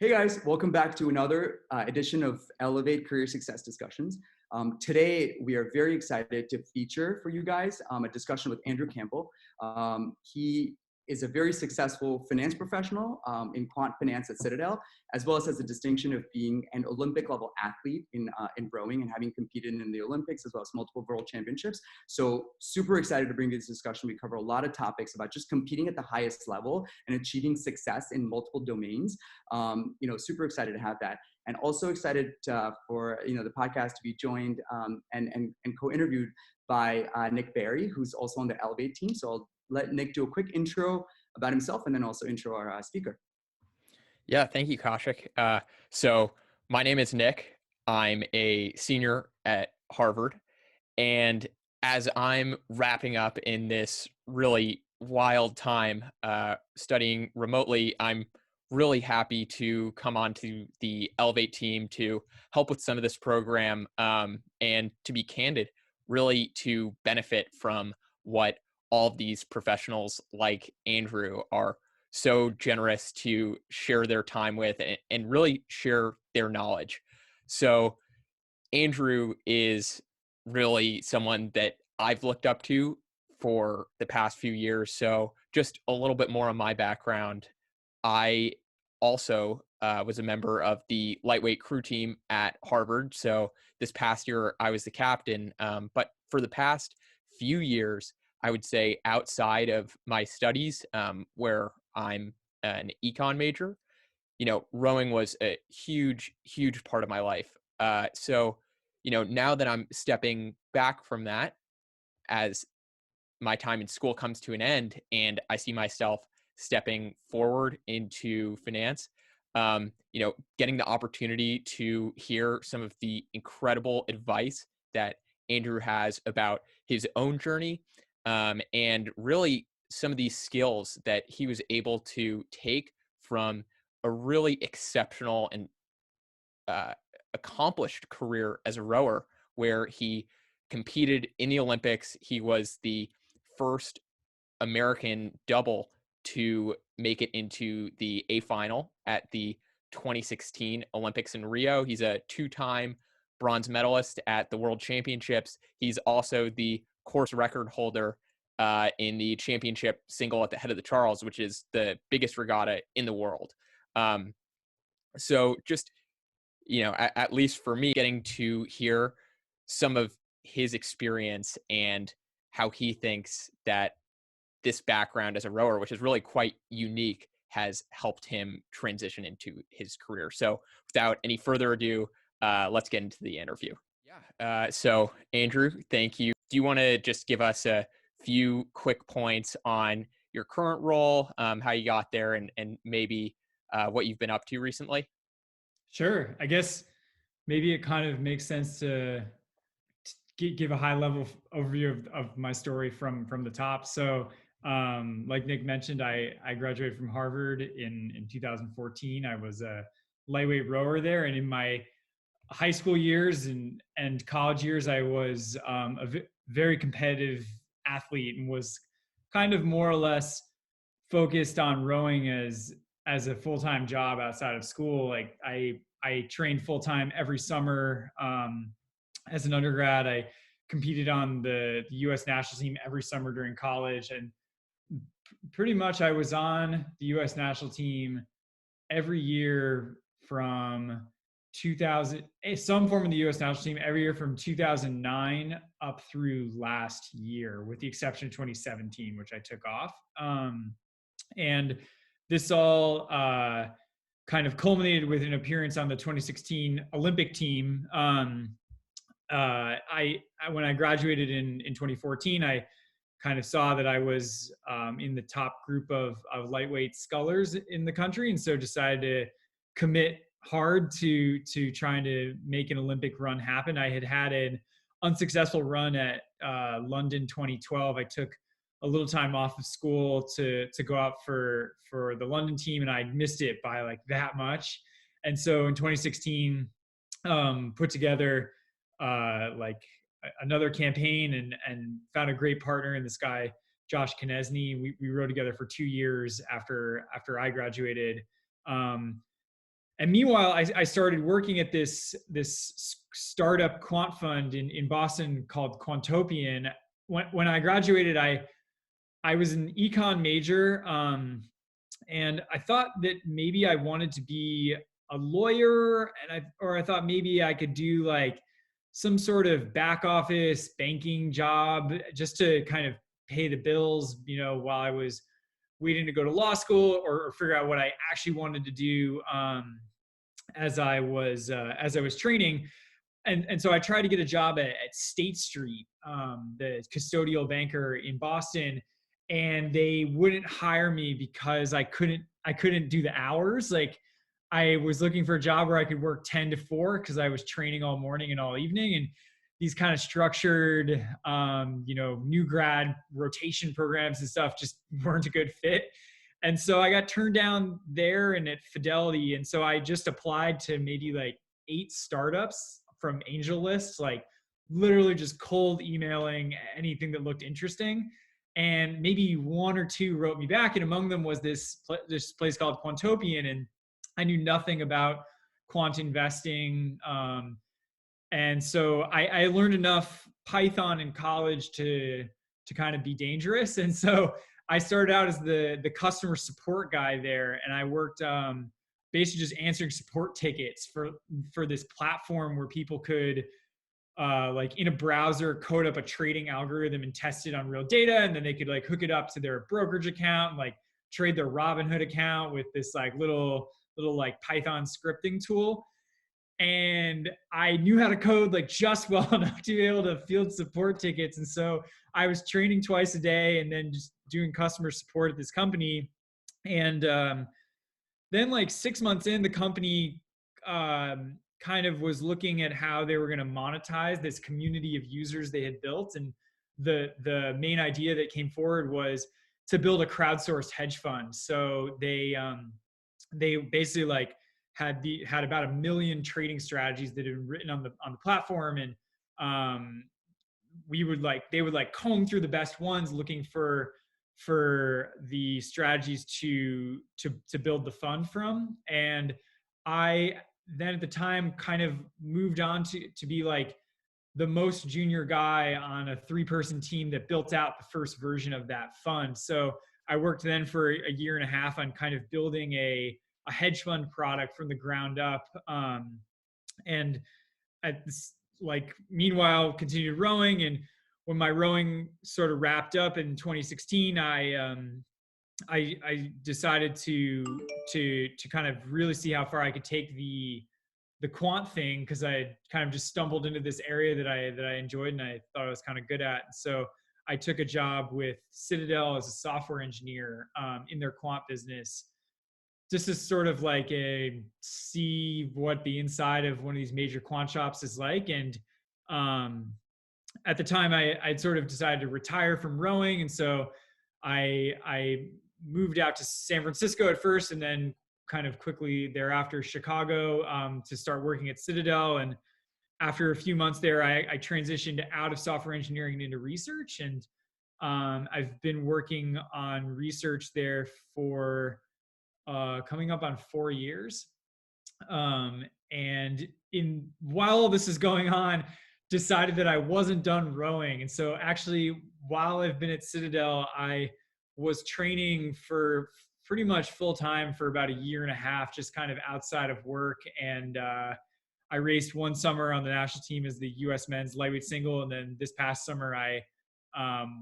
Hey guys, welcome back to another edition of Elevate Career Success Discussions. Today, we are very excited to feature for you guys a discussion with Andrew Campbell. He is a very successful finance professional in quant finance at Citadel, as well as has the distinction of being an Olympic level athlete in rowing and having competed in the Olympics as well as multiple world championships. So super excited to bring this discussion. We cover a lot of topics about just competing at the highest level and achieving success in multiple domains. Super excited to have that. And also excited for the podcast to be joined and co-interviewed by Nick Barry, who's also on the Elevate team. So I'll let Nick do a quick intro about himself and then also intro our speaker. Yeah, thank you, Kaushik. So my name is Nick. I'm a senior at Harvard. And as I'm wrapping up in this really wild time studying remotely, I'm really happy to come onto the Elevate team to help with some of this program and to be candid, really to benefit from what all of these professionals like Andrew are so generous to share their time with and really share their knowledge. So Andrew is really someone that I've looked up to for the past few years. So just a little bit more on my background. I also was a member of the lightweight crew team at Harvard. So this past year, I was the captain. But for the past few years, I would say outside of my studies, where I'm an econ major, rowing was a huge, huge part of my life. Now that I'm stepping back from that as my time in school comes to an end and I see myself stepping forward into finance, getting the opportunity to hear some of the incredible advice that Andrew has about his own journey, and really some of these skills that he was able to take from a really exceptional and accomplished career as a rower, where he competed in the Olympics. He was the first American double to make it into the A final at the 2016 Olympics in Rio. He's a two-time bronze medalist at the World Championships. He's also the course record holder in the championship single at the Head of the Charles, which is the biggest regatta in the world. So just, at least for me, getting to hear some of his experience and how he thinks that this background as a rower, which is really quite unique, has helped him transition into his career. So without any further ado, let's get into the interview. Yeah. So Andrew, thank you. Do you want to just give us a few quick points on your current role, how you got there, and maybe what you've been up to recently? Sure. I guess maybe it kind of makes sense to give a high level overview of my story from the top. So like Nick mentioned, I graduated from Harvard in 2014. I was a lightweight rower there. And in my high school years and college years, I was very competitive athlete and was kind of more or less focused on rowing as a full-time job outside of school. Like I trained full-time every summer. As an undergrad, I competed on the U.S. national team every summer during college, and pretty much I was on the U.S. national team every year from 2000, some form of the U.S. national team every year from 2009 up through last year, with the exception of 2017, which I took off. And this all kind of culminated with an appearance on the 2016 Olympic team. When I graduated in 2014, I kind of saw that I was in the top group of lightweight scullers in the country, and so decided to commit hard to trying to make an Olympic run happen. I had an unsuccessful run at London 2012. I took a little time off of school to go out for the London team, and I missed it by like that much. And so in 2016, put together like another campaign and found a great partner in this guy, Josh Knesny. We rowed together for 2 years after I graduated. And meanwhile, I started working at this startup quant fund in Boston called Quantopian. When I graduated, I was an econ major, and I thought that maybe I wanted to be a lawyer, and I thought maybe I could do like some sort of back office banking job just to kind of pay the bills, while I was waiting to go to law school, or figure out what I actually wanted to do as I was training. And so I tried to get a job at State Street, the custodial banker in Boston, and they wouldn't hire me because I couldn't do the hours. Like, I was looking for a job where I could work 10 to 4 because I was training all morning and all evening, and these kind of structured, new grad rotation programs and stuff just weren't a good fit. And so I got turned down there and at Fidelity. And so I just applied to maybe like 8 startups from angel lists, like literally just cold emailing anything that looked interesting. And maybe 1 or 2 wrote me back. And among them was this place called Quantopian. And I knew nothing about quant investing. And so I learned enough Python in college to kind of be dangerous. And so I started out as the customer support guy there, and I worked basically just answering support tickets for this platform where people could like in a browser code up a trading algorithm and test it on real data, and then they could like hook it up to their brokerage account and like trade their Robinhood account with this like little like Python scripting tool. And I knew how to code like just well enough to be able to field support tickets. And so I was training twice a day and then just doing customer support at this company. And then like 6 months in, the company kind of was looking at how they were going to monetize this community of users they had built. And the main idea that came forward was to build a crowdsourced hedge fund. So they basically like had about 1 million trading strategies that had been written on the platform, and they would comb through the best ones, looking for the strategies to build the fund from. And I then at the time kind of moved on to be like the most junior guy on a 3-person team that built out the first version of that fund. So I worked then for 1.5 years on kind of building a hedge fund product from the ground up. And at this, like, meanwhile, continued rowing. And when my rowing sort of wrapped up in 2016, I decided to kind of really see how far I could take the quant thing, because I kind of just stumbled into this area that I enjoyed and I thought I was kind of good at. So I took a job with Citadel as a software engineer in their quant business, just as sort of like see what the inside of one of these major quant shops is like. And at the time I'd sort of decided to retire from rowing. And so I moved out to San Francisco at first, and then kind of quickly thereafter Chicago to start working at Citadel. And after a few months there, I transitioned out of software engineering and into research. And I've been working on research there for coming up on 4 years. And while all this is going on, decided that I wasn't done rowing. And so actually, while I've been at Citadel, I was training for pretty much full time for about 1.5 years, just kind of outside of work. And I raced one summer on the national team as the U.S. men's lightweight single. And then this past summer, I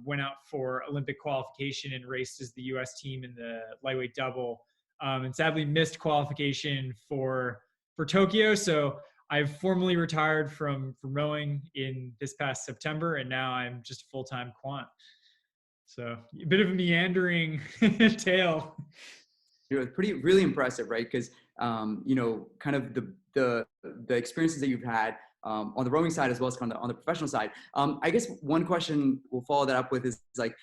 went out for Olympic qualification and raced as the U.S. team in the lightweight double. And sadly missed qualification for Tokyo. So I've formally retired from rowing in this past September, and now I'm just a full-time quant. So a bit of a meandering tale. It's really impressive, right? Because kind of the experiences that you've had on the rowing side as well as on the professional side. I guess one question we'll follow that up with is like,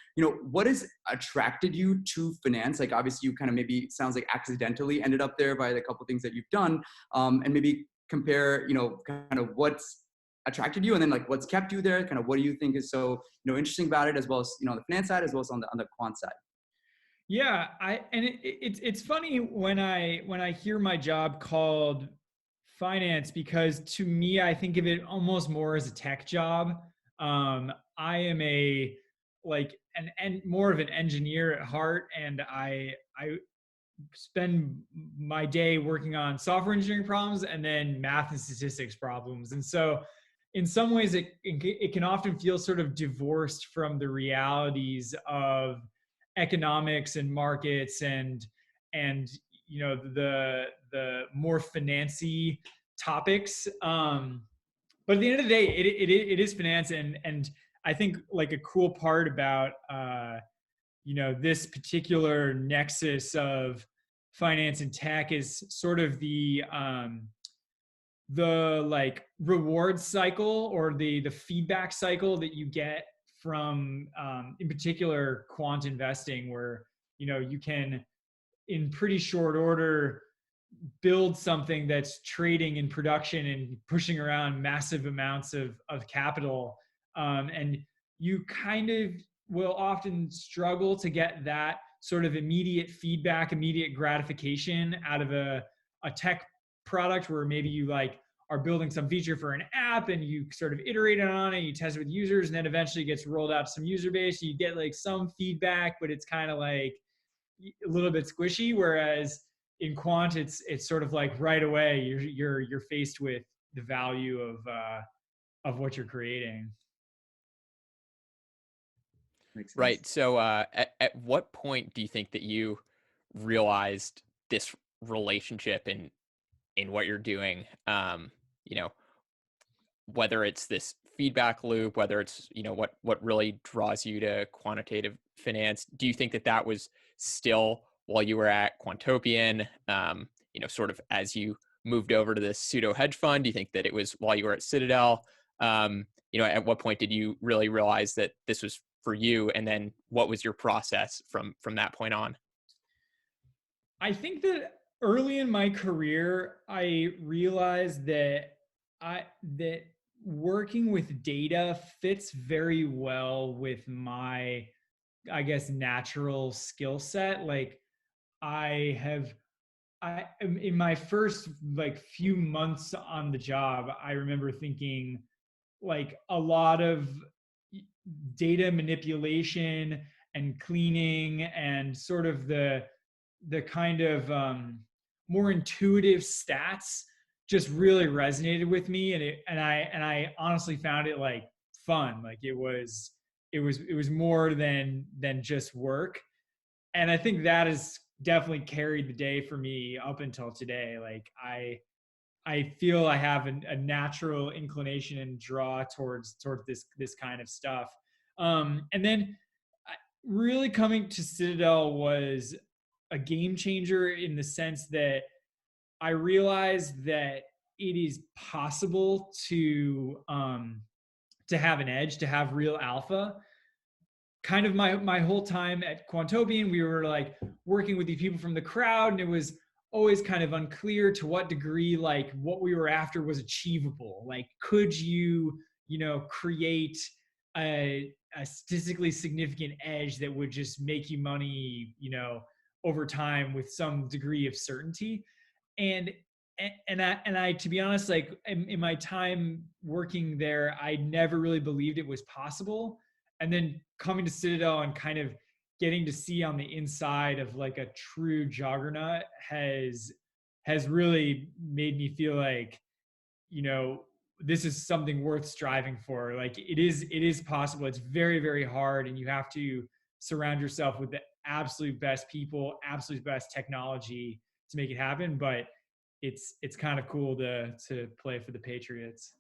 what has attracted you to finance? Like, obviously you kind of maybe, it sounds like accidentally ended up there by the couple of things that you've done, and maybe compare, kind of what's attracted you and then like what's kept you there, kind of what do you think is so, interesting about it, as well as, on the finance side, as well as on the quant side? Yeah, it's funny when I hear my job called finance, because to me I think of it almost more as a tech job. I am a like an more of an engineer at heart, and I spend my day working on software engineering problems and then math and statistics problems. And so in some ways it can often feel sort of divorced from the realities of economics and markets and the more financy topics. But at the end of the day, it is finance, and I think like a cool part about this particular nexus of finance and tech is sort of the like reward cycle, or the feedback cycle that you get from in particular quant investing, where you can in pretty short order build something that's trading in production and pushing around massive amounts of capital. And you kind of will often struggle to get that sort of immediate feedback, immediate gratification out of a tech product, where maybe you like are building some feature for an app and you sort of iterate on it, you test it with users, and then eventually it gets rolled out to some user base. You get like some feedback, but it's kind of like a little bit squishy. Whereas in quant, it's sort of like right away you're faced with the value of what you're creating. Makes sense. Right. So, at what point do you think that you realized this relationship in what you're doing? You know, whether it's this feedback loop, whether it's what really draws you to quantitative finance. Do you think that that was still while you were at Quantopian? Sort of as you moved over to this pseudo hedge fund. Do you think that it was while you were at Citadel? At what point did you really realize that this was for you, and then what was your process from that point on? I think that early in my career, I realized that working with data fits very well with my, I guess, natural skill set. Like I have I in my first like few months on the job, I remember thinking like a lot of data manipulation and cleaning and sort of the kind of more intuitive stats just really resonated with me, and I honestly found it like fun. Like it was more than just work, and I think that has definitely carried the day for me up until today. Like I feel I have a natural inclination and draw towards this kind of stuff. And then really coming to Citadel was a game changer in the sense that I realized that it is possible to have an edge, to have real alpha. Kind of my whole time at Quantopian, we were like working with these people from the crowd, and it was always kind of unclear to what degree like what we were after was achievable. Like, could you create a statistically significant edge that would just make you money, over time with some degree of certainty? And and I to be honest, like in my time working there, I never really believed it was possible. And then coming to Citadel and kind of getting to see on the inside of like a true juggernaut has really made me feel like, this is something worth striving for. Like it is possible. It's very, very hard, and you have to surround yourself with the absolute best people, absolute best technology to make it happen. But it's kind of cool to play for the Patriots.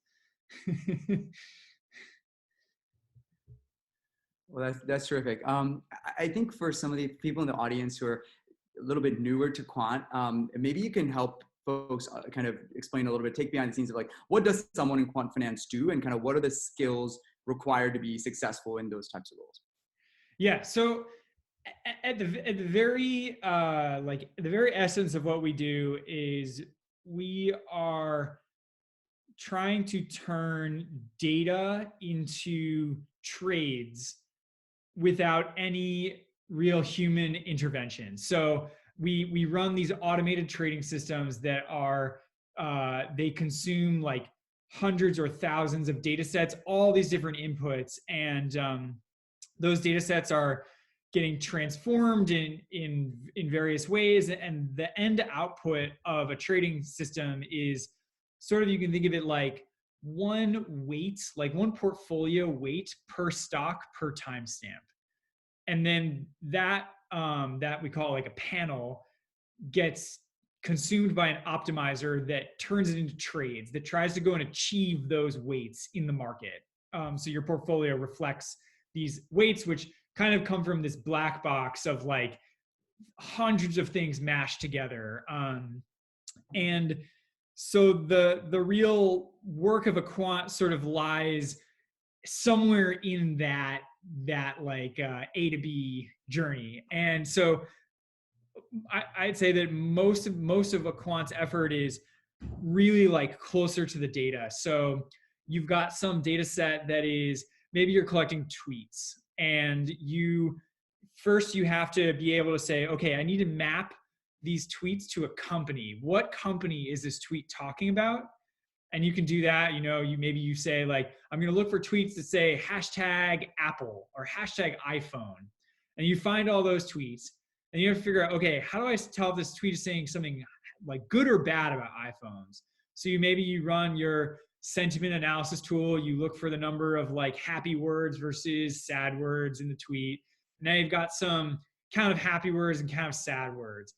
Well, that's terrific. I think for some of the people in the audience who are a little bit newer to quant, maybe you can help folks kind of explain a little bit, take behind the scenes of like, what does someone in quant finance do, and kind of what are the skills required to be successful in those types of roles? Yeah. So at the very like the very essence of what we do is we are trying to turn data into trades without any real human intervention. So we run these automated trading systems that are they consume like hundreds or thousands of data sets, all these different inputs, and those data sets are getting transformed in various ways, and the end output of a trading system is sort of, you can think of it like one weight, like one portfolio weight per stock per timestamp. And then that that we call like a panel gets consumed by an optimizer that turns it into trades, that tries to go and achieve those weights in the market. So your portfolio reflects these weights, which kind of come from this black box of like hundreds of things mashed together. And so the real work of a quant sort of lies somewhere in that like A to B journey. And so I'd say that most of a quant's effort is really like closer to the data. So you've got some data set that is, maybe you're collecting tweets, and you have to be able to say, okay, I need to map these tweets to a company. What company is this tweet talking about? And you can do that, maybe you say like, I'm going to look for tweets that say hashtag Apple or hashtag iPhone. And you find all those tweets, and you have to figure out, okay, how do I tell if this tweet is saying something like good or bad about iPhones? So you run your sentiment analysis tool, you look for the number of like happy words versus sad words in the tweet. Now you've got some count of happy words and count of sad words.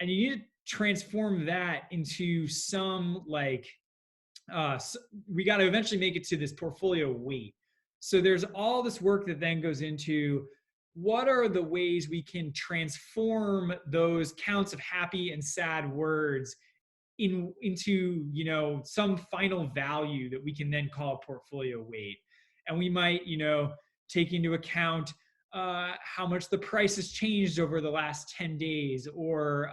And you need to transform that into some like, we got to eventually make it to this portfolio weight. So there's all this work that then goes into what are the ways we can transform those counts of happy and sad words into some final value that we can then call a portfolio weight. And we might take into account how much the price has changed over the last 10 days, or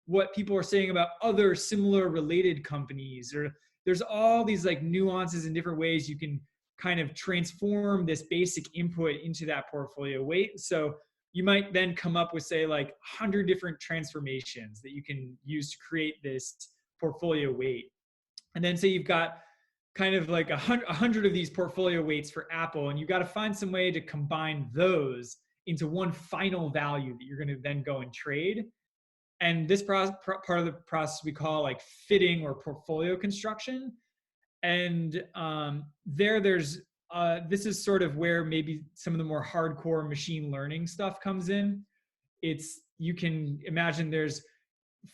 what people are saying about other similar related companies, or there's all these like nuances and different ways you can kind of transform this basic input into that portfolio weight. So you might then come up with, say, like 100 different transformations that you can use to create this portfolio weight. And then say you've got kind of like 100 of these portfolio weights for Apple, and you've got to find some way to combine those into one final value that you're going to then go and trade. And this part of the process we call like fitting or portfolio construction. And there's this is sort of where maybe some of the more hardcore machine learning stuff comes in. You can imagine there's,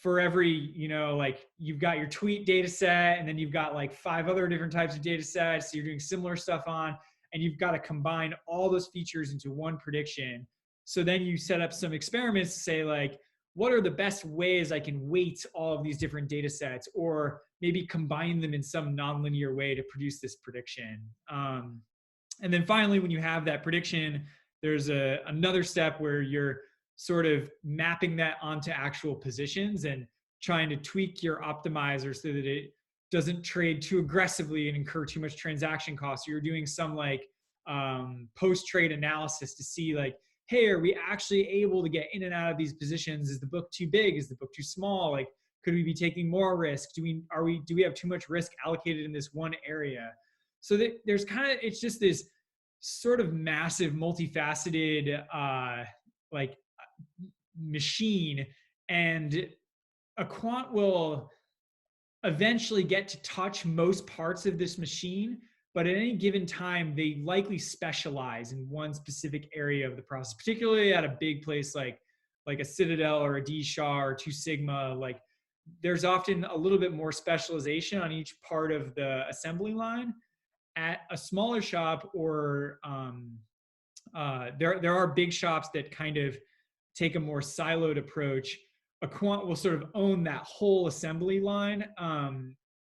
for every, like you've got your tweet data set, and then you've got like 5 other different types of data sets. So you're doing similar stuff on, and you've got to combine all those features into one prediction. So then you set up some experiments to say like, what are the best ways I can weight all of these different data sets, or maybe combine them in some nonlinear way to produce this prediction. And then finally, when you have that prediction, there's another step where you're sort of mapping that onto actual positions and trying to tweak your optimizer so that it doesn't trade too aggressively and incur too much transaction costs. You're doing some like post-trade analysis to see like, hey, are we actually able to get in and out of these positions? Is the book too big? Is the book too small? Like, could we be taking more risk? Do we have too much risk allocated in this one area? So that there's kind of, it's just this sort of massive, multifaceted like machine, and a quant will eventually get to touch most parts of this machine. But at any given time, they likely specialize in one specific area of the process, particularly at a big place like a Citadel or a D-SHA or 2 Sigma. Like, there's often a little bit more specialization on each part of the assembly line. At a smaller shop, or there are big shops that kind of take a more siloed approach. A quant will sort of own that whole assembly line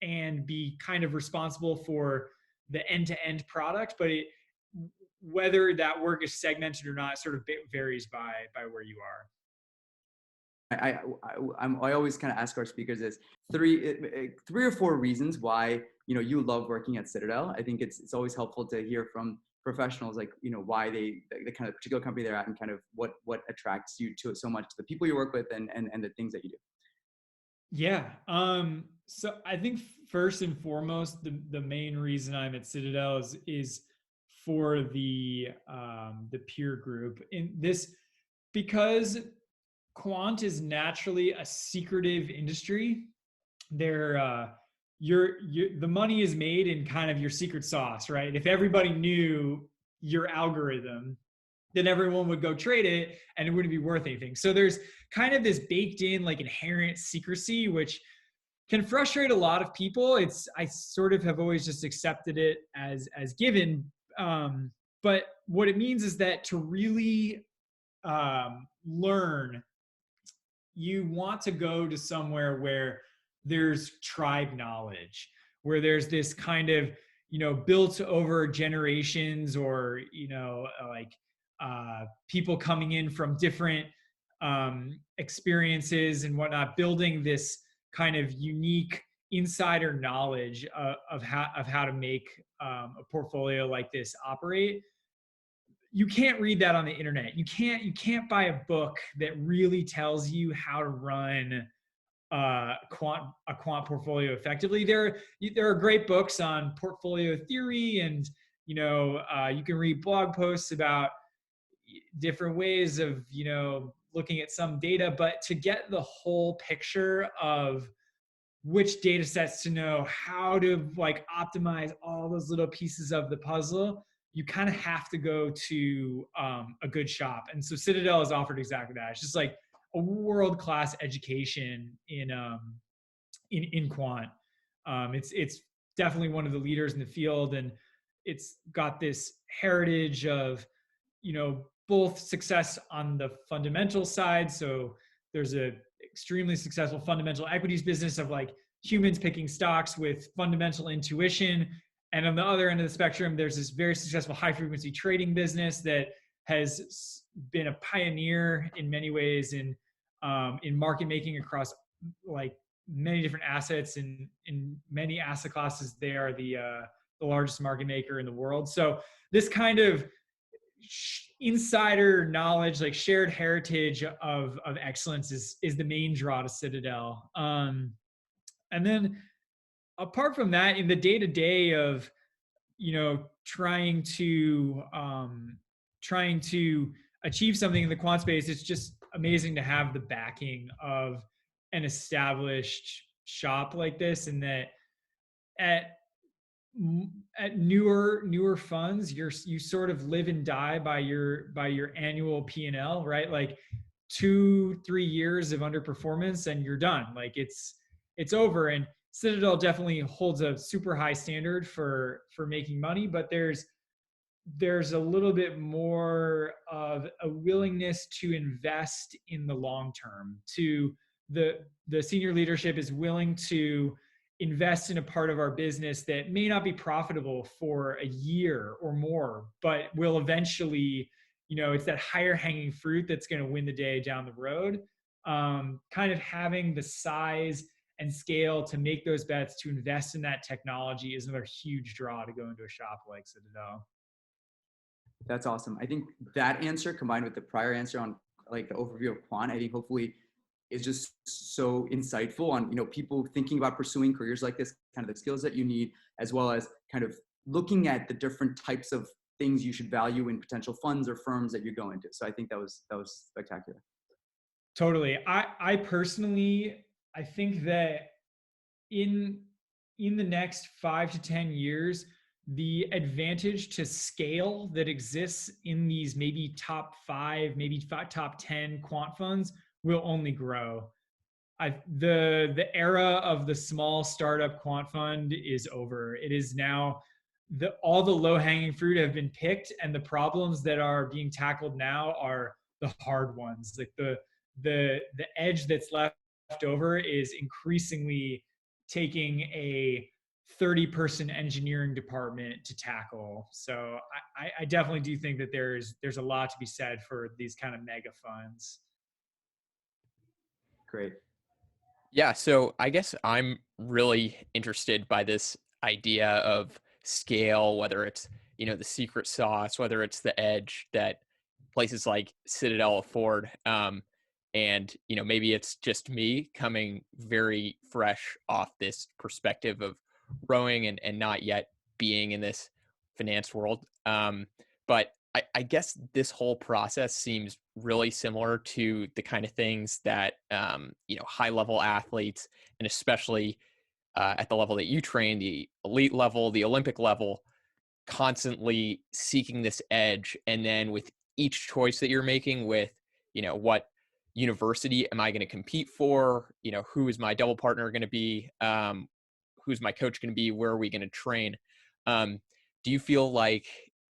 and be kind of responsible for the end-to-end product, but whether that work is segmented or not sort of varies by where you are. I always kind of ask our speakers this 3 or 4 reasons why you love working at Citadel. I think it's always helpful to hear from professionals, like, why the kind of particular company they're at, and kind of what attracts you to it so much, the people you work with, and the things that you do. Yeah. So I think first and foremost, the main reason I'm at Citadel is for the peer group in this, because quant is naturally a secretive industry. The money is made in kind of your secret sauce, right? If everybody knew your algorithm, then everyone would go trade it and it wouldn't be worth anything. So there's kind of this baked in like inherent secrecy, which can frustrate a lot of people. I sort of have always just accepted it as given. But what it means is that to really learn, you want to go to somewhere where there's tribe knowledge, where there's this kind of, built over generations, or, people coming in from different experiences and whatnot, building this kind of unique insider knowledge of how to make a portfolio like this operate. You can't read that on the internet. You can't buy a book that really tells you how to run a quant portfolio effectively. There are great books on portfolio theory, and you can read blog posts about different ways of looking at some data, but to get the whole picture of which data sets to know, how to like optimize all those little pieces of the puzzle, you kind of have to go to a good shop. And so Citadel has offered exactly that. It's just like a world-class education in quant. It's definitely one of the leaders in the field, and it's got this heritage of both success on the fundamental side. So there's a extremely successful fundamental equities business of like humans picking stocks with fundamental intuition. And on the other end of the spectrum, there's this very successful high frequency trading business that has been a pioneer in many ways in market making across like many different assets, and in many asset classes. They are the largest market maker in the world. So this kind of insider knowledge, like shared heritage of excellence, is the main draw to Citadel. And then apart from that, in the day-to-day of trying to achieve something in the quant space, it's just amazing to have the backing of an established shop like this, and that at newer funds, you sort of live and die by your annual P&L, right? Like 2-3 years of underperformance and you're done. Like it's over. And Citadel definitely holds a super high standard for making money, but there's a little bit more of a willingness to invest in the long term. To the senior leadership is willing to invest in a part of our business that may not be profitable for a year or more, but will eventually, it's that higher hanging fruit that's going to win the day down the road. Kind of having the size and scale to make those bets, to invest in that technology, is another huge draw to go into a shop like Citadel. That's awesome. I think that answer, combined with the prior answer on like the overview of quant, I think hopefully is just so insightful on people thinking about pursuing careers like this, kind of the skills that you need, as well as kind of looking at the different types of things you should value in potential funds or firms that you go into. So I think that was spectacular. Totally. I personally, I think that in the next 5 to 10 years, the advantage to scale that exists in these maybe top 5, maybe top 10 quant funds will only grow. The era of the small startup quant fund is over. It is now all the low-hanging fruit have been picked, and the problems that are being tackled now are the hard ones. Like the edge that's left over is increasingly taking a 30-person engineering department to tackle. So I definitely do think that there's a lot to be said for these kind of mega funds. Great. Yeah, so I guess I'm really interested by this idea of scale, whether it's the secret sauce, whether it's the edge that places like Citadel afford. And, maybe it's just me coming very fresh off this perspective of rowing and not yet being in this finance world. But I guess this whole process seems really similar to the kind of things that, high level athletes, and especially at the level that you train, the elite level, the Olympic level, constantly seeking this edge. And then with each choice that you're making with, what university am I going to compete for? Who is my double partner going to be? Who's my coach going to be? Where are we going to train? Do you feel like,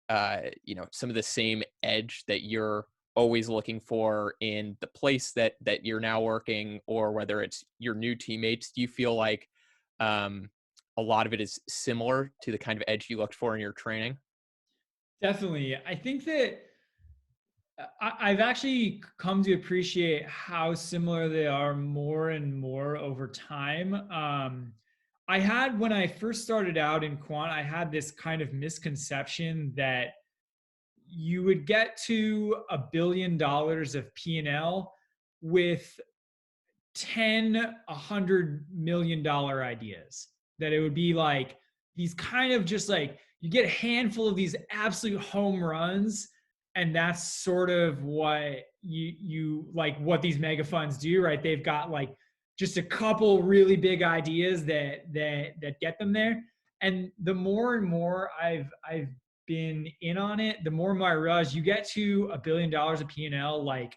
some of the same edge that you're always looking for in the place that you're now working, or whether it's your new teammates, do you feel like a lot of it is similar to the kind of edge you looked for in your training? Definitely. I think that I've actually come to appreciate how similar they are more and more over time. When I first started out in quant, I had this kind of misconception that you would get to $1 billion of P&L with 10 $100 million ideas. That it would be like these kind of just like, you get a handful of these absolute home runs, and that's sort of what you like what these mega funds do, right? They've got like just a couple really big ideas that get them there. And the more and more I've been in on it, the more and more I realize you get to $1 billion of P&L like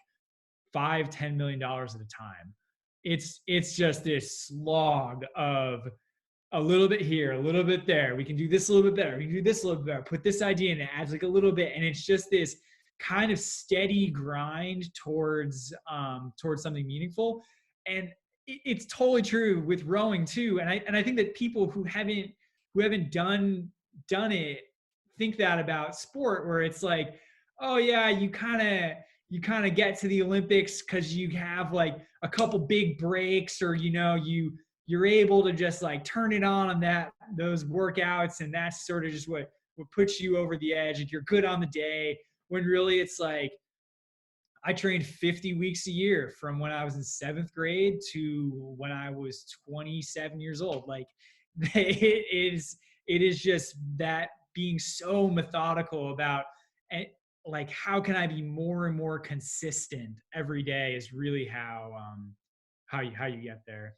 $5-10 million at a time. It's just this slog of a little bit here, a little bit there. We can do this a little bit better. We can do this a little bit better. Put this idea in, it adds like a little bit, and it's just this kind of steady grind towards something meaningful. And it's totally true with rowing too. And I think that people who haven't done it think that about sport, where it's like, oh yeah, you kind of get to the Olympics because you have like a couple big breaks, or you're able to just like turn it on those workouts, and that's sort of just what puts you over the edge, and you're good on the day. When really it's like, I trained 50 weeks a year from when I was in 7th grade to when I was 27 years old. Like it is just that being so methodical about like how can I be more and more consistent every day is really how you get there.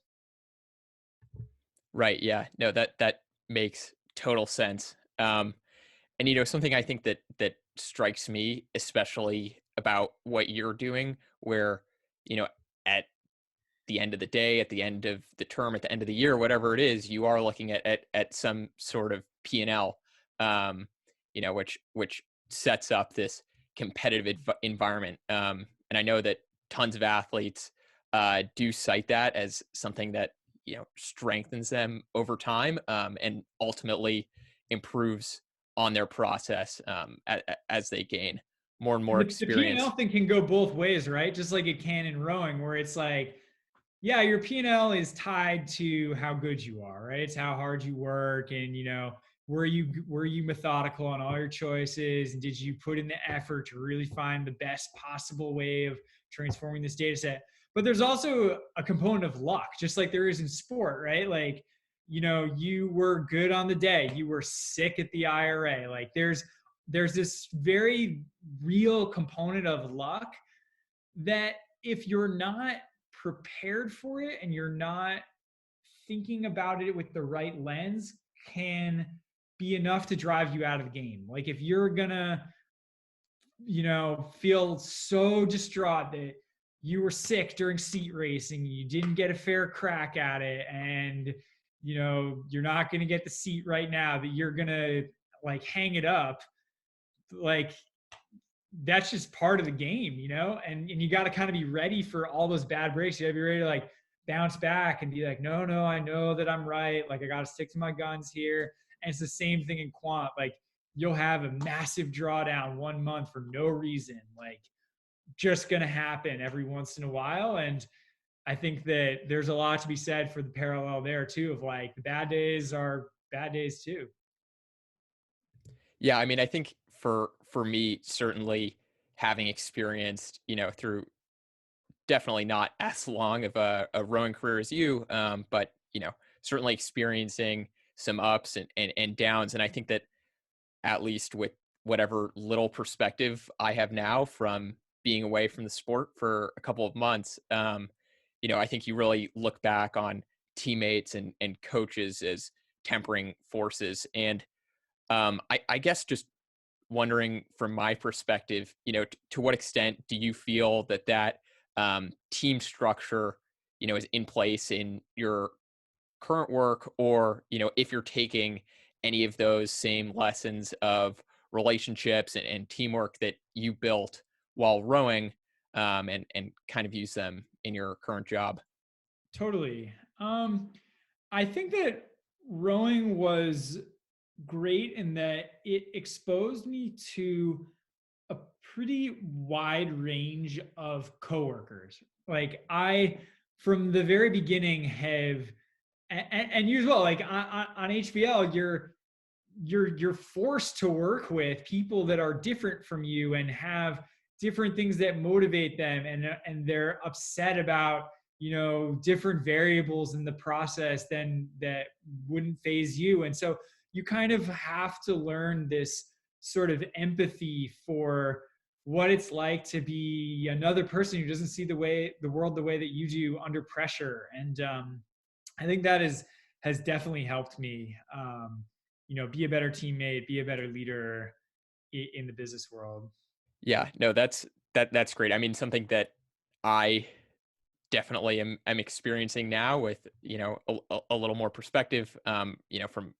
Right. Yeah. No, that makes total sense. And something I think that strikes me especially about what you're doing, where at the end of the day, at the end of the term, at the end of the year, whatever it is, you are looking at some sort of P&L, which sets up this competitive environment. And I know that tons of athletes do cite that as something that strengthens them over time, and ultimately improves on their process as they gain more and more experience. The P&L thing can go both ways, right? Just like it can in rowing, where it's like, yeah, your P&L is tied to how good you are, right? It's how hard you work, and were you methodical on all your choices, and did you put in the effort to really find the best possible way of transforming this data set? But there's also a component of luck, just like there is in sport, right? Like, you were good on the day, you were sick at the IRA. Like there's this very real component of luck that if you're not prepared for it and you're not thinking about it with the right lens, can be enough to drive you out of the game. Like if you're gonna, feel so distraught that you were sick during seat racing, you didn't get a fair crack at it, and you're not gonna get the seat right now, that you're gonna like hang it up, like that's just part of the game, and you got to kind of be ready for all those bad breaks. You got to be ready to like bounce back and be like, no, I know that I'm right. Like I got to stick to my guns here. And it's the same thing in quant. Like you'll have a massive drawdown 1 month for no reason, like just going to happen every once in a while. And I think that there's a lot to be said for the parallel there too, of like the bad days are bad days too. Yeah, I mean, I think for me, certainly having experienced, through definitely not as long of a rowing career as you, but certainly experiencing some ups and downs. And I think that at least with whatever little perspective I have now from being away from the sport for a couple of months, I think you really look back on teammates and coaches as tempering forces. And I guess just wondering from my perspective, to what extent do you feel that team structure, is in place in your current work, or if you're taking any of those same lessons of relationships and teamwork that you built while rowing, and kind of use them in your current job. Totally. I think that rowing was great in that it exposed me to a pretty wide range of coworkers. Like I, from the very beginning, have and you as well. Like on HBL, you're forced to work with people that are different from you and have different things that motivate them, and they're upset about different variables in the process than that wouldn't phase you. And so you kind of have to learn this sort of empathy for what it's like to be another person who doesn't see the world the way that you do under pressure. And I think that has definitely helped me be a better teammate, be a better leader in the business world. Yeah, no, that's great. I mean, something that I definitely am experiencing now with a little more perspective, from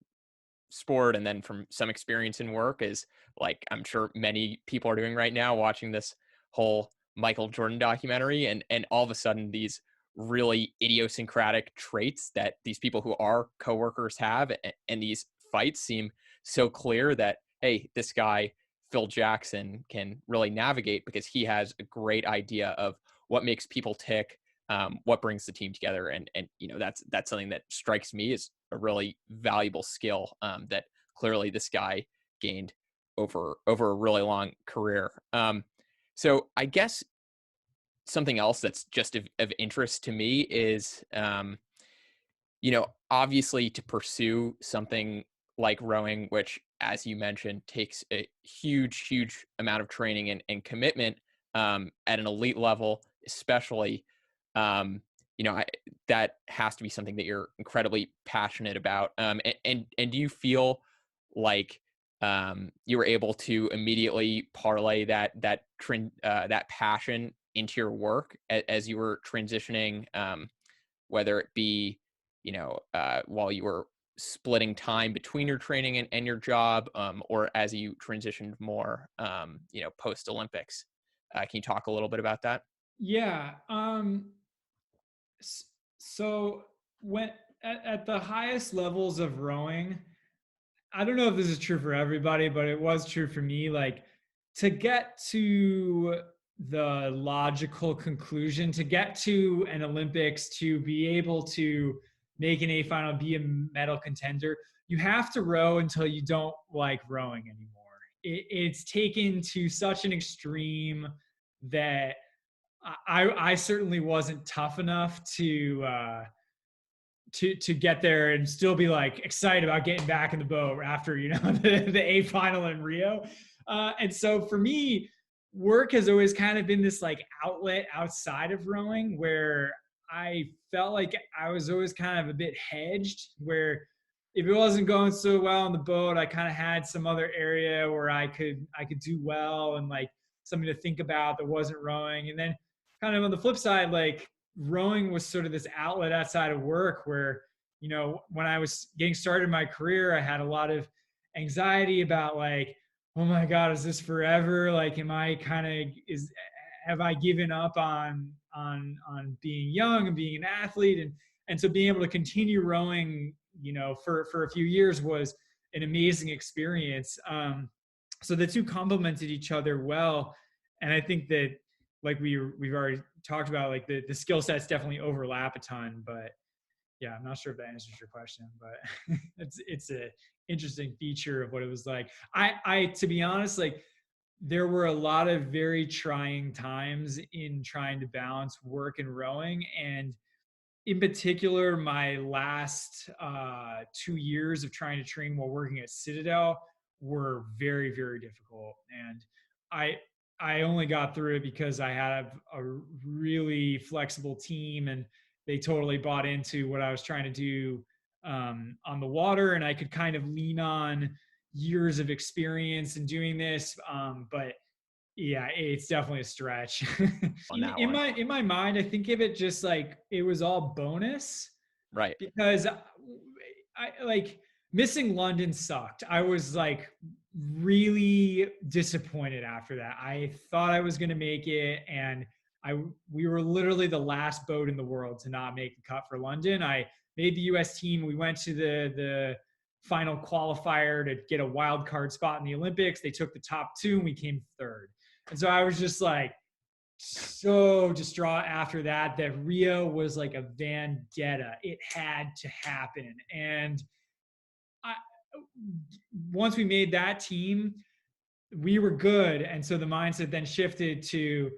sport and then from some experience in work, is like I'm sure many people are doing right now, watching this whole Michael Jordan documentary, and all of a sudden these really idiosyncratic traits that these people who are coworkers have, and these fights seem so clear that, hey, this guy Phil Jackson can really navigate because he has a great idea of what makes people tick, what brings the team together, and that's something that strikes me as a really valuable skill, that clearly this guy gained over a really long career. So I guess something else that's just of interest to me is, obviously to pursue something like rowing, which, as you mentioned, takes a huge amount of training and commitment, at an elite level, especially. Um, that has to be something that you're incredibly passionate about. And do you feel like, you were able to immediately parlay that passion into your work as you were transitioning, whether it be, while you were splitting time between your training and your job, or as you transitioned more, post Olympics? Can you talk a little bit about that? Yeah. So when at the highest levels of rowing, I don't know if this is true for everybody, but it was true for me. Like to get to the logical conclusion, to get to an Olympics, to be able to make an A final, be a medal contender, you have to row until you don't like rowing anymore. It's taken to such an extreme that I certainly wasn't tough enough to get there and still be like excited about getting back in the boat after the A final in Rio. And so for me, work has always kind of been this like outlet outside of rowing, where I felt like I was always kind of a bit hedged, where if it wasn't going so well on the boat, I kind of had some other area where I could do well, and like something to think about that wasn't rowing. And then kind of on the flip side, like rowing was sort of this outlet outside of work where, when I was getting started in my career, I had a lot of anxiety about like, oh my God, is this forever? Like, have I given up on being young and being an athlete? And so being able to continue rowing, for a few years was an amazing experience. So the two complemented each other well. And I think that, like we've already talked about, like the skill sets definitely overlap a ton, but yeah, I'm not sure if that answers your question, but it's a interesting feature of what it was like. I to be honest, like there were a lot of very trying times in trying to balance work and rowing. And in particular, my last 2 years of trying to train while working at Citadel were very, very difficult. And I I only got through it because I had a really flexible team, and they totally bought into what I was trying to do on the water, and I could kind of lean on years of experience in doing this. But yeah, it's definitely a stretch. On that in one. my mind, I think of it just like it was all bonus, Right. because I like missing London sucked. I was like really disappointed after that. I thought I was going to make it, and we were literally the last boat in the world to not make the cut for London. I made the US team. We went to the final qualifier to get a wild card spot in the Olympics. They took the top two and we came third. And so I was just like so distraught after that Rio was like a vendetta. It had to happen. And I, once we made that team, we were good. And so the mindset then shifted to,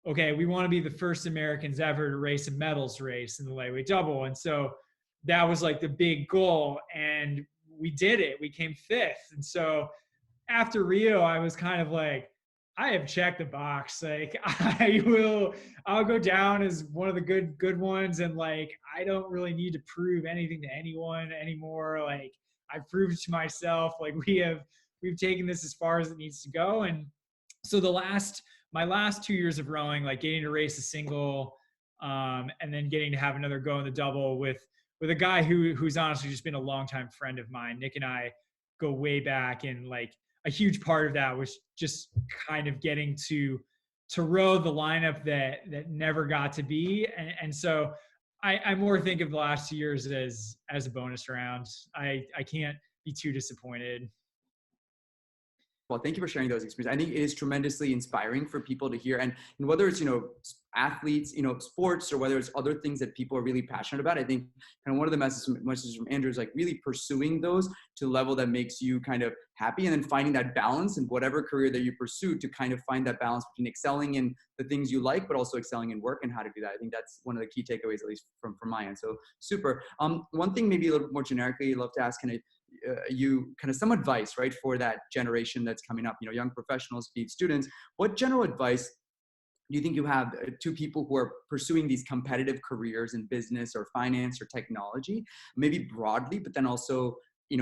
okay, we want to be the first Americans ever to race a medals race in the lightweight double. And so that was like the big goal. And we did it. We came fifth. And so after Rio, I was kind of like, I have checked the box. Like I'll go down as one of the good ones. And like, I don't really need to prove anything to anyone anymore. Like I've proved to myself, like we've taken this as far as it needs to go. And so my last 2 years of rowing, like getting to race a single, and then getting to have another go in the double with a guy who's honestly just been a longtime friend of mine. Nick and I go way back, and like a huge part of that was just kind of getting to row the lineup that never got to be. And so I more think of the last 2 years as a bonus round. I can't be too disappointed. Well, thank you for sharing those experiences. I think it is tremendously inspiring for people to hear, and whether it's, athletes, sports, or whether it's other things that people are really passionate about. I think kind of one of the messages from Andrew is like really pursuing those to a level that makes you kind of happy, and then finding that balance in whatever career that you pursue to kind of find that balance between excelling in the things you like, but also excelling in work, and how to do that. I think that's one of the key takeaways, at least from my end. So super. One thing maybe a little bit more generically, I'd love to ask you kind of some advice, right, for that generation that's coming up, young professionals, be it students. What general advice do you think you have to people who are pursuing these competitive careers in business or finance or technology, maybe broadly, but then also,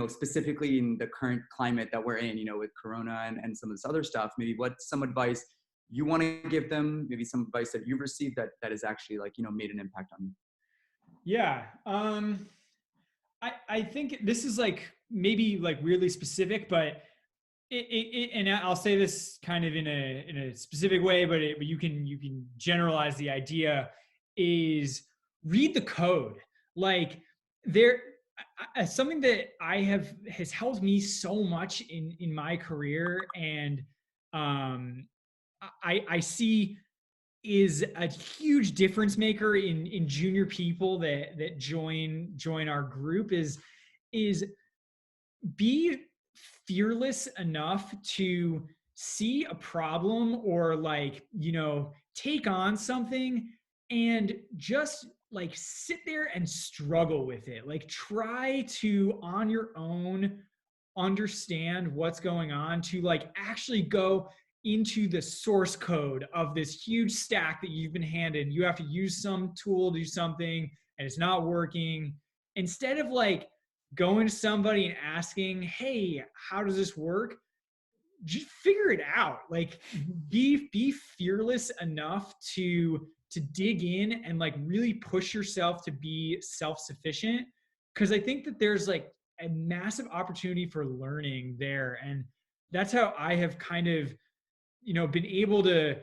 specifically in the current climate that we're in, with Corona and some of this other stuff? Maybe what's some advice you want to give them, maybe some advice that you've received that has actually made an impact on you? Yeah. I think this is like maybe like weirdly specific, but and I'll say this kind of in a specific way, but you can generalize the idea, is read the code. Like something that has helped me so much in my career, and I see is a huge difference maker in junior people that join our group is be fearless enough to see a problem, or take on something and just like sit there and struggle with it. Like try to on your own understand what's going on, to like actually go into the source code of this huge stack that you've been handed. You have to use some tool to do something and it's not working. Instead of like going to somebody and asking, hey, how does this work? Just figure it out. Like be fearless enough to dig in and like really push yourself to be self-sufficient. Cause I think that there's like a massive opportunity for learning there. And that's how I have kind of, been able to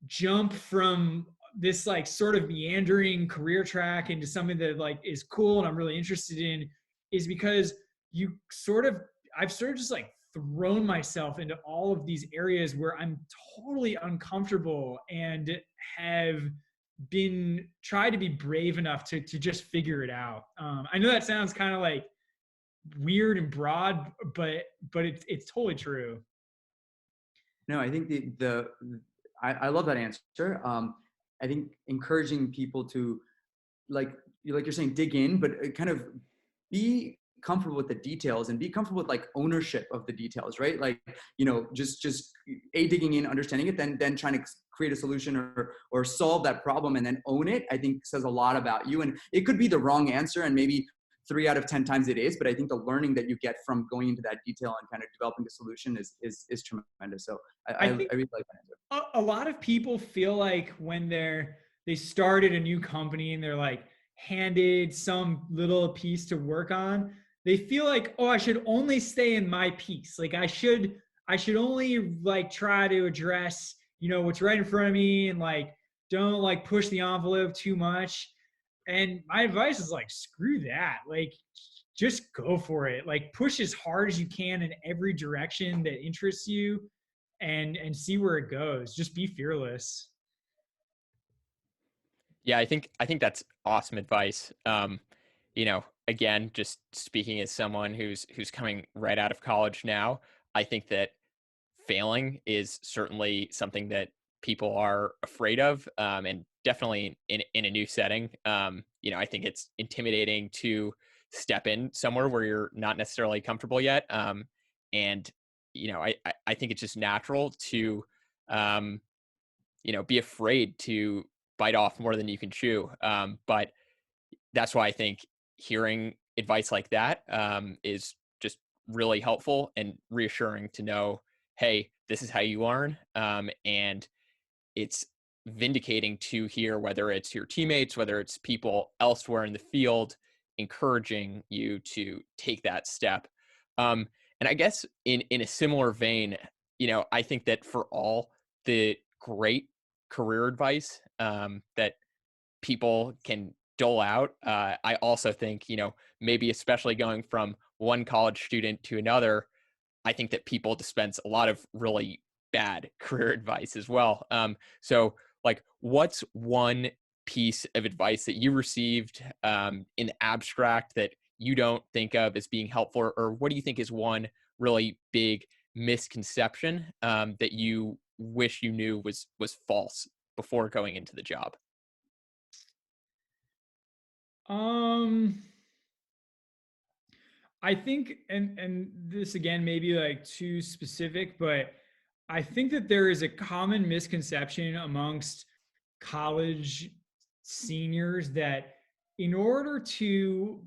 jump from this like sort of meandering career track into something that like is cool and I'm really interested in, is because I've sort of just like thrown myself into all of these areas where I'm totally uncomfortable and have tried to be brave enough to just figure it out. I know that sounds kind of like weird and broad, but it's totally true. No, I think I love that answer. I think encouraging people to like you're saying, dig in, but kind of be comfortable with the details and be comfortable with like ownership of the details, right? Like, just digging in, understanding it, then trying to create a solution or solve that problem and then own it, I think says a lot about you. And it could be the wrong answer, and maybe 3 out of 10 times it is, but I think the learning that you get from going into that detail and kind of developing a solution is tremendous. So I think really like that answer. A lot of people feel like when they started a new company and they're like handed some little piece to work on, they feel like, oh, I should only stay in my piece. Like I should only like try to address, what's right in front of me, and like don't like push the envelope too much. And my advice is like, screw that. Like just go for it. Like push as hard as you can in every direction that interests you, and see where it goes. Just be fearless. Yeah, I think that's awesome advice. Again, just speaking as someone who's coming right out of college now, I think that failing is certainly something that people are afraid of, and definitely in a new setting. I think it's intimidating to step in somewhere where you're not necessarily comfortable yet. And I think it's just natural to be afraid to bite off more than you can chew. But that's why I think hearing advice like that is just really helpful and reassuring to know, hey, this is how you learn. And it's vindicating to hear whether it's your teammates, whether it's people elsewhere in the field, encouraging you to take that step. And I guess in a similar vein, I think that for all the great career advice that people can dole out, I also think, maybe especially going from one college student to another, I think that people dispense a lot of really bad career advice as well. So like, what's one piece of advice that you received in the abstract that you don't think of as being helpful, or what do you think is one really big misconception that you wish you knew was false before going into the job? I think, and this again may be like too specific, but I think that there is a common misconception amongst college seniors that in order to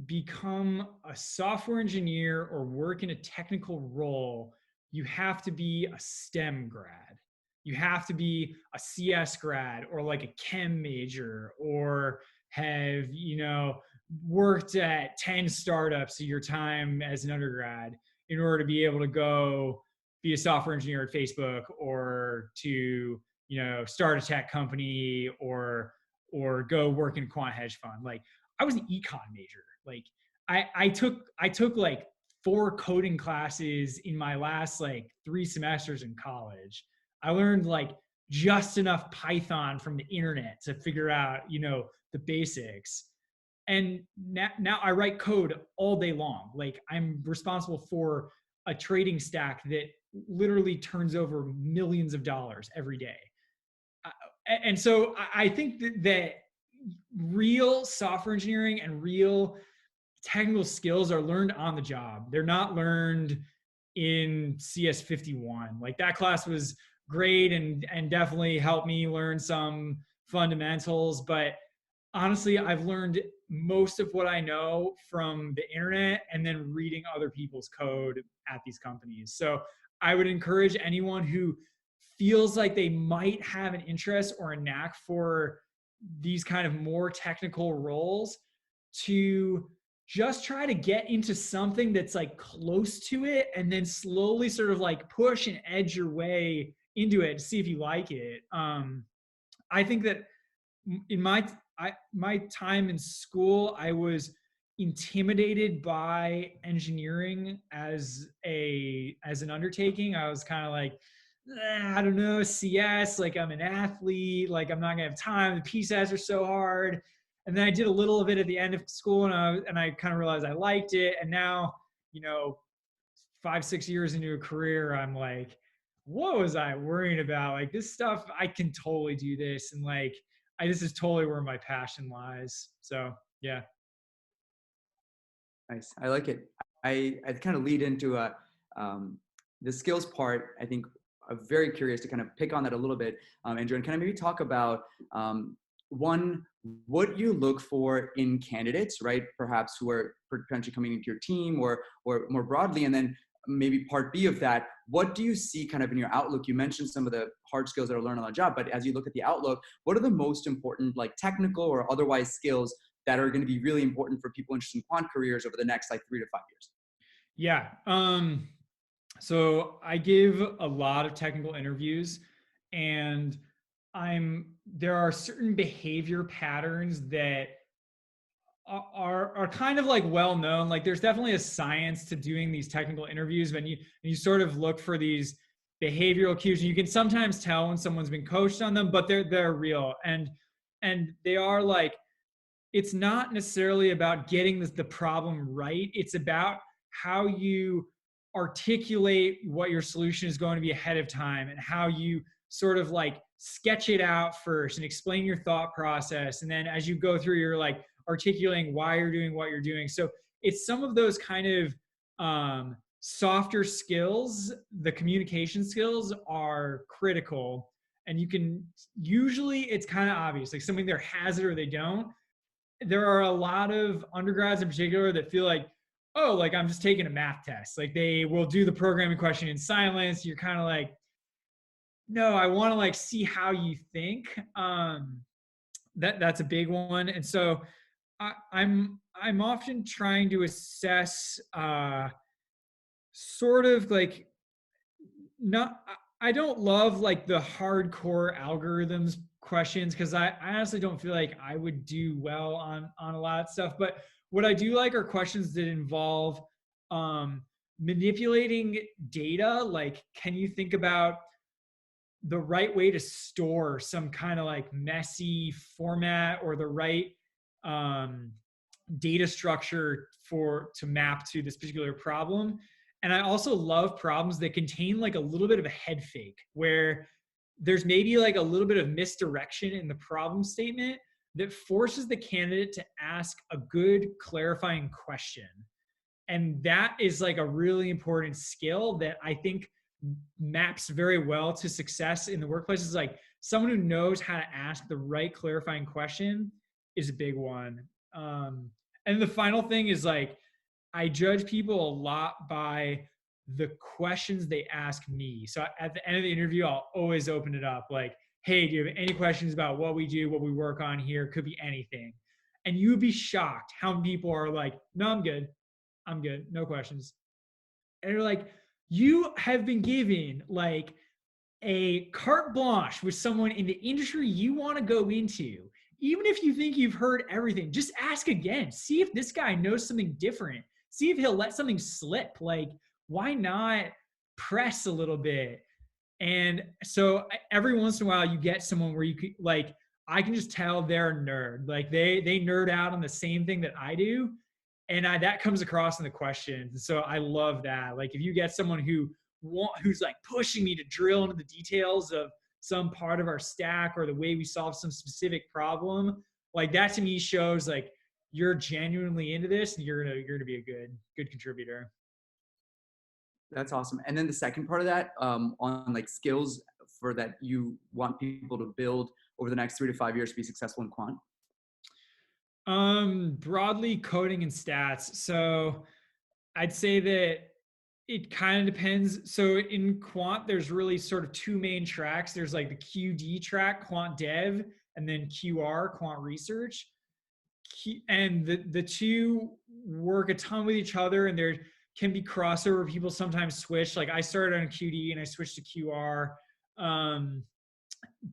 become a software engineer or work in a technical role, you have to be a STEM grad. You have to be a CS grad or like a chem major, or have, worked at 10 startups of your time as an undergrad in order to be able to go be a software engineer at Facebook, or to, start a tech company, or go work in a quant hedge fund. Like I was an econ major. Like I took like 4 coding classes in my last like 3 semesters in college. I learned like just enough Python from the internet to figure out, the basics. And now I write code all day long. Like I'm responsible for a trading stack that literally turns over millions of dollars every day. And so I think that real software engineering and real technical skills are learned on the job. They're not learned in CS51. Like that class was great and definitely helped me learn some fundamentals, but honestly, I've learned most of what I know from the internet and then reading other people's code at these companies. So I would encourage anyone who feels like they might have an interest or a knack for these kind of more technical roles to just try to get into something that's like close to it, and then slowly sort of like push and edge your way into it to see if you like it. I think that in my time in school, I was intimidated by engineering as an undertaking. I was kind of like, I don't know, CS, like I'm an athlete, like I'm not gonna have time. The PSATs are so hard. And then I did a little of it at the end of school, and I kind of realized I liked it. And now, 5, 6 years into a career, I'm like, what was I worrying about? Like this stuff, I can totally do this, and like this is totally where my passion lies. So yeah. Nice. I like it. I kind of lead into the skills part. I think I'm very curious to kind of pick on that a little bit, Andrew, and kind of maybe talk about one, what you look for in candidates, right? Perhaps who are potentially coming into your team, or more broadly, and then maybe part B of that, what do you see kind of in your outlook? You mentioned some of the hard skills that are learned on the job, but as you look at the outlook, what are the most important, like technical or otherwise, skills that are going to be really important for people interested in quant careers over the next like 3 to 5 years? Yeah. So I give a lot of technical interviews, and there are certain behavior patterns that are kind of like well known. Like there's definitely a science to doing these technical interviews when you sort of look for these behavioral cues. You can sometimes tell when someone's been coached on them, but they're real, and they are like, it's not necessarily about getting the problem right. It's about how you articulate what your solution is going to be ahead of time, and how you sort of like sketch it out first and explain your thought process. And then as you go through, you're like articulating why you're doing what you're doing. So it's some of those kind of softer skills. The communication skills are critical. And you can usually, it's kind of obvious, like something either has it or they don't. There are a lot of undergrads in particular that feel like, oh, like I'm just taking a math test. Like they will do the programming question in silence. You're kind of like, no, I want to like see how you think. That's a big one. And so I'm often trying to assess sort of like, not, I don't love like the hardcore algorithms questions, because I honestly don't feel like I would do well on a lot of stuff. But what I do like are questions that involve manipulating data. Like, can you think about the right way to store some kind of like messy format, or the right data structure to map to this particular problem? And I also love problems that contain like a little bit of a head fake, where there's maybe like a little bit of misdirection in the problem statement that forces the candidate to ask a good clarifying question. And that is like a really important skill that I think maps very well to success in the workplace. Is like someone who knows how to ask the right clarifying question is a big one. And the final thing is like, I judge people a lot by the questions they ask me. So at the end of the interview, I'll always open it up like, hey, do you have any questions about what we do, what we work on here? Could be anything. And you would be shocked how many people are like, no, I'm good. No questions. And you're like, you have been given like a carte blanche with someone in the industry you want to go into. Even if you think you've heard everything, just ask again. See if this guy knows something different. See if he'll let something slip. Like, why not press a little bit? And so every once in a while you get someone where you could like, I can just tell they're a nerd. Like they nerd out on the same thing that I do. And that comes across in the questions. So I love that. Like if you get someone who's like pushing me to drill into the details of some part of our stack or the way we solve some specific problem, like that to me shows like you're genuinely into this and you're gonna be a good contributor. That's awesome. And then the second part of that, on like skills for that you want people to build over the next 3 to 5 years to be successful in quant. Broadly coding and stats. So I'd say that it kind of depends. So in quant, there's really sort of two main tracks. There's like the QD track, Quant Dev, and then QR, Quant Research. And the two work a ton with each other, and there can be crossover. People sometimes switch. Like I started on QD and I switched to QR.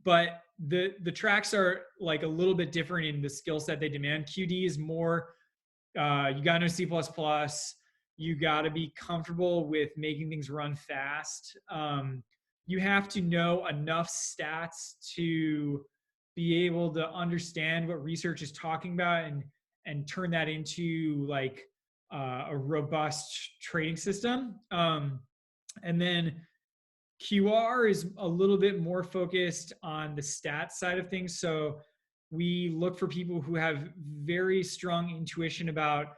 But the tracks are like a little bit different in the skill set they demand. QD is more, you got to know C++. You got to be comfortable with making things run fast. you have to know enough stats to be able to understand what research is talking about and turn that into like a robust trading system. And then QR is a little bit more focused on the stats side of things. So we look for people who have very strong intuition about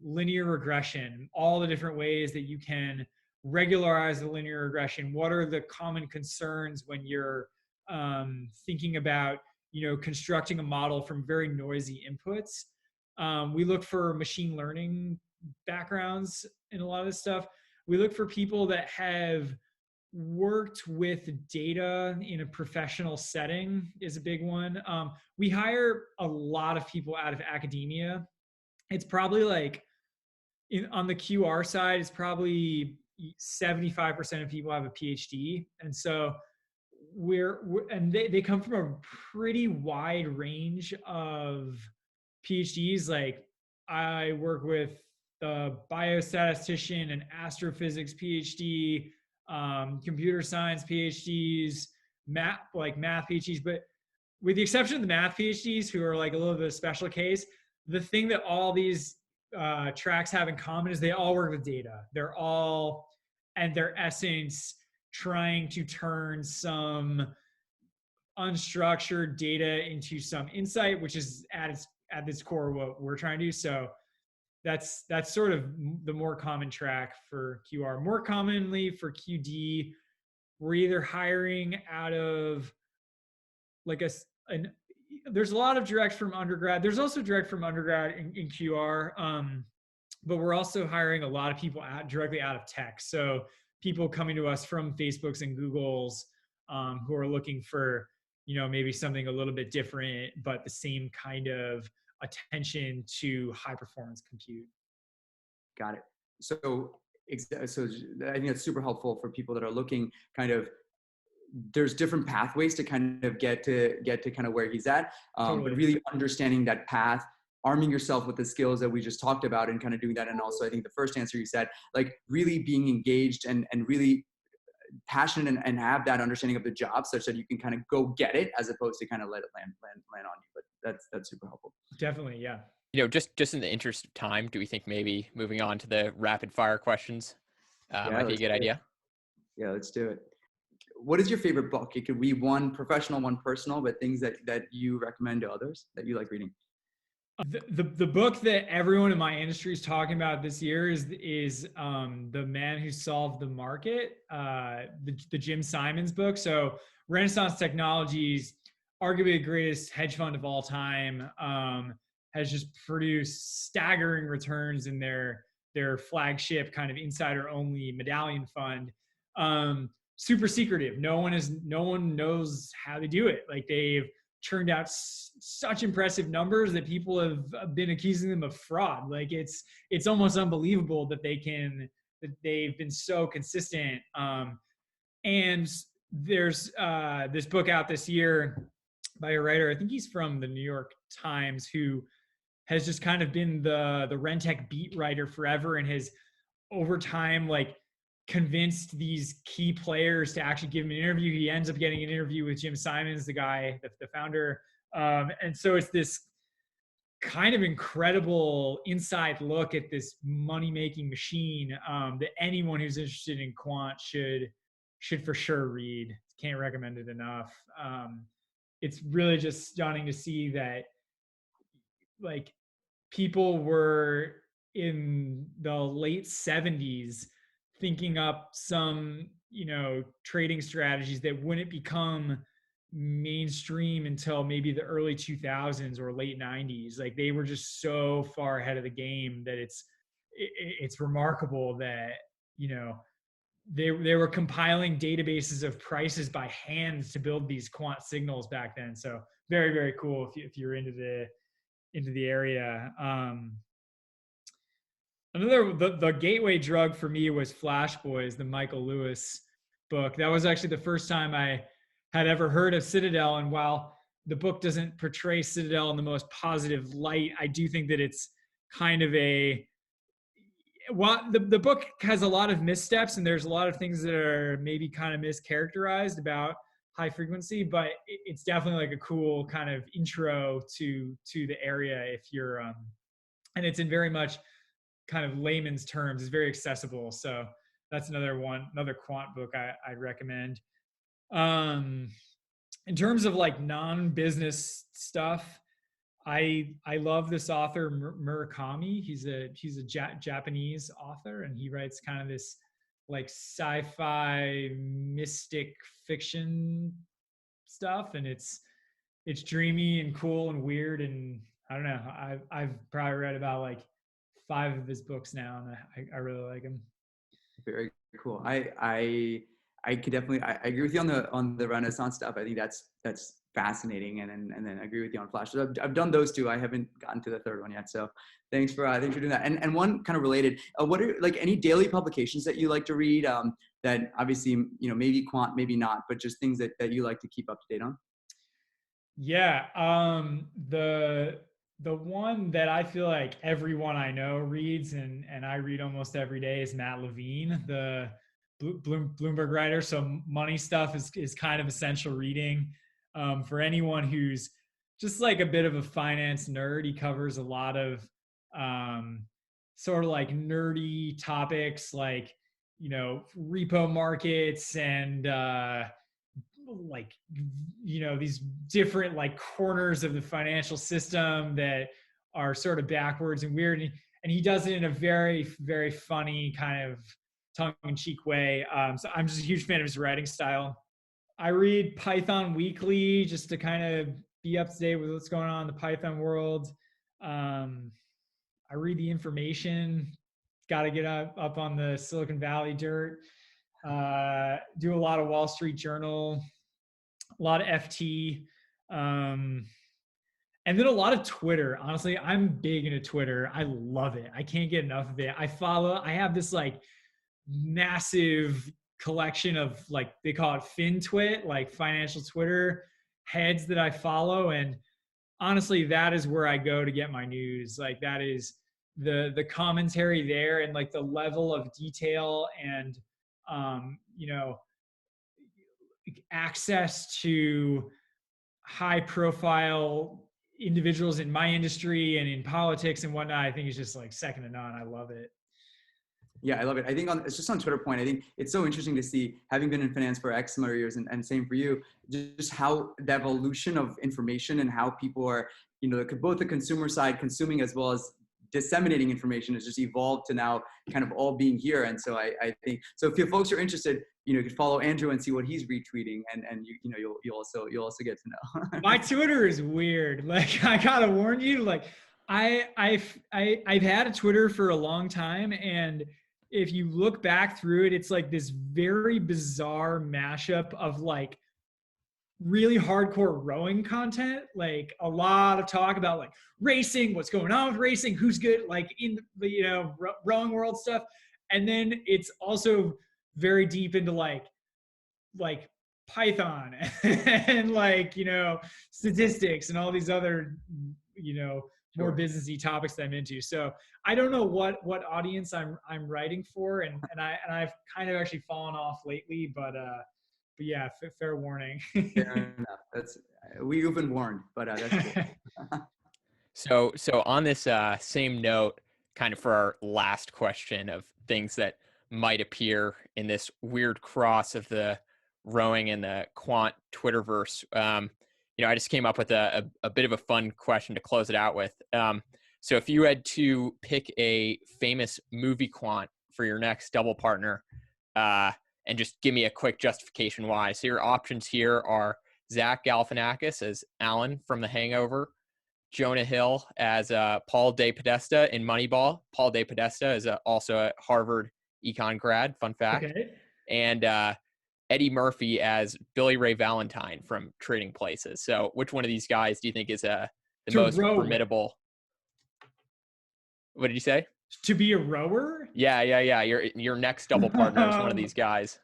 linear regression, all the different ways that you can regularize the linear regression. What are the common concerns when you're thinking about, constructing a model from very noisy inputs? We look for machine learning backgrounds in a lot of this stuff. We look for people that have worked with data in a professional setting is a big one. We hire a lot of people out of academia. It's probably like on the QR side, it's probably 75% of people have a PhD. And so they come from a pretty wide range of PhDs. Like I work with a biostatistician, an astrophysics PhD, computer science PhDs, math PhDs, but with the exception of the math PhDs who are like a little bit of a special case, the thing that all these tracks have in common is they all work with data. They're all, and their essence, trying to turn some unstructured data into some insight, which is at its core what we're trying to do. So that's sort of the more common track for QR. More commonly for QD, we're either hiring out of like there's a lot of direct from undergrad. There's also direct from undergrad in QR, but we're also hiring a lot of people directly out of tech. So people coming to us from Facebooks and Googles who are looking for, maybe something a little bit different, but the same kind of attention to high performance compute. Got it. So I think that's super helpful for people that are looking kind of, there's different pathways to kind of get to kind of where he's at, Totally. but really understanding that path, arming yourself with the skills that we just talked about and kind of doing that. And also I think the first answer you said, like really being engaged and really passionate and have that understanding of the job such that you can kind of go get it as opposed to kind of let it land on you. But that's super helpful. Definitely. Yeah. Just in the interest of time, do we think maybe moving on to the rapid fire questions might be a good idea? Yeah, let's do it. What is your favorite book? It could be one professional, one personal, but things that you recommend to others that you like reading. The book that everyone in my industry is talking about this year is The Man Who Solved the Market, the Jim Simons book. So Renaissance Technologies, arguably the greatest hedge fund of all time, has just produced staggering returns in their flagship kind of insider only medallion fund. Super secretive. No one knows how to do it. Like they've churned out such impressive numbers that people have been accusing them of fraud. Like it's almost unbelievable that they've been so consistent. And there's this book out this year by a writer, I think he's from the New York Times, who has just kind of been the Rentech beat writer forever and has over time like convinced these key players to actually give him an interview. He ends up getting an interview with Jim Simons, the guy, the founder. And so it's this kind of incredible inside look at this money-making machine that anyone who's interested in quant should for sure read. Can't recommend it enough. It's really just stunning to see that like people were in the late 70s thinking up some, trading strategies that wouldn't become mainstream until maybe the early 2000s or late 90s. Like they were just so far ahead of the game that it's remarkable that, they were compiling databases of prices by hand to build these quant signals back then. So very, very cool if you're into the area. The gateway drug for me was Flash Boys, the Michael Lewis book. That was actually the first time I had ever heard of Citadel. And while the book doesn't portray Citadel in the most positive light, I do think that it's kind of well, the book has a lot of missteps, and there's a lot of things that are maybe kind of mischaracterized about high frequency, but it's definitely like a cool kind of intro to the area if you're and it's in very much kind of layman's terms. It's very accessible. So that's another quant book I'd recommend. In terms of like non-business stuff, I love this author Murakami. He's a Japanese author, and he writes kind of this like sci-fi mystic fiction stuff, and it's dreamy and cool and weird, and I don't know. I've probably read about like 5 of his books now, and I really like him. Very cool. I could definitely I agree with you on the Renaissance stuff. I think that's fascinating, and then I agree with you on Flash. So I've done those 2. I haven't gotten to the 3rd one yet. So thanks for doing that. And one kind of related. What are like any daily publications that you like to read? That obviously maybe quant, maybe not, but just things that you like to keep up to date on. Yeah. The one that I feel like everyone I know reads and I read almost every day is Matt Levine, the Bloomberg writer. So money stuff is kind of essential reading for anyone who's just like a bit of a finance nerd. He covers a lot of sort of like nerdy topics like, repo markets and like these different like corners of the financial system that are sort of backwards and weird, and he does it in a very, very funny kind of tongue-in-cheek way. So I'm just a huge fan of his writing style. I read Python Weekly just to kind of be up to date with what's going on in the Python world. I read The Information, got to get up on the Silicon Valley dirt. Do a lot of Wall Street Journal, a lot of FT, and then a lot of Twitter. Honestly, I'm big into Twitter. I love it. I can't get enough of it. I have this like massive collection of like, they call it FinTwit, like financial Twitter heads that I follow. And honestly, that is where I go to get my news. Like that is the commentary there, and like the level of detail and, access to high profile individuals in my industry and in politics and whatnot, I think is just like second to none. I love it. Yeah, I love it. I think it's just on Twitter point. I think it's so interesting to see, having been in finance for X number of years, and same for you, just how the evolution of information and how people are, both the consumer side consuming as well as disseminating information has just evolved to now kind of all being here. And so I think, so if you folks are interested, you could follow Andrew and see what he's retweeting, and you'll also get to know. My Twitter is weird. Like, I gotta warn you, like I've had a Twitter for a long time, and if you look back through it, it's like this very bizarre mashup of like really hardcore rowing content, like a lot of talk about like racing, what's going on with racing, who's good, like in the rowing world stuff, and then it's also very deep into like Python and like statistics and all these other more businessy topics that I'm into. So I don't know what audience I'm writing for, and I've kind of actually fallen off lately, but yeah, fair warning. Fair enough. We've been warned, but that's cool. So on this same note, kind of for our last question of things that might appear in this weird cross of the rowing and the quant Twitterverse, I just came up with a bit of a fun question to close it out with. So if you had to pick a famous movie quant for your next double partner, and just give me a quick justification why. So your options here are Zach Galifianakis as Alan from The Hangover, Jonah Hill as Paul De Podesta in Moneyball. Paul De Podesta is also a Harvard econ grad, fun fact. Okay. And Eddie Murphy as Billy Ray Valentine from Trading Places. So which one of these guys do you think is the most formidable? What did you say? To be a rower? Yeah. Your next double partner is one of these guys.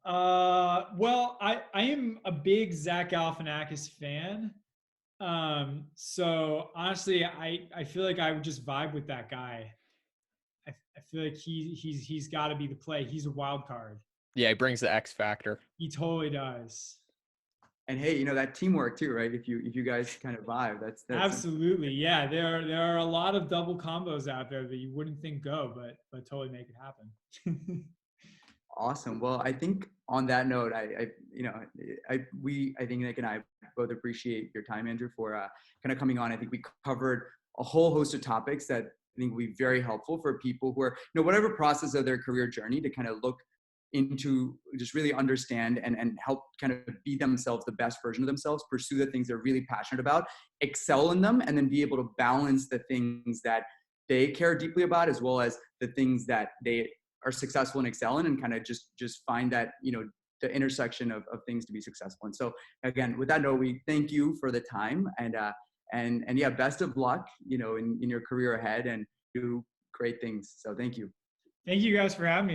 Well, I am a big Zach Galifianakis fan. So honestly, I feel like I would just vibe with that guy. I feel like he's got to be the play. He's a wild card. Yeah, he brings the X factor. He totally does. And hey, that teamwork too, right? If you guys kind of vibe, that's absolutely. Yeah, there are a lot of double combos out there that you wouldn't think go, but totally make it happen. Awesome. Well, I think on that note, I think Nick and I both appreciate your time, Andrew, for kind of coming on. I think we covered a whole host of topics that I think will be very helpful for people who are, whatever process of their career journey, to kind of look into, just really understand and help kind of be themselves, the best version of themselves, pursue the things they're really passionate about, excel in them, and then be able to balance the things that they care deeply about, as well as the things that they are successful and excel in, and kind of just find that, the intersection of things to be successful. And so again, with that note, we thank you for the time, and yeah, best of luck, in your career ahead, and do great things. So thank you. Thank you guys for having me.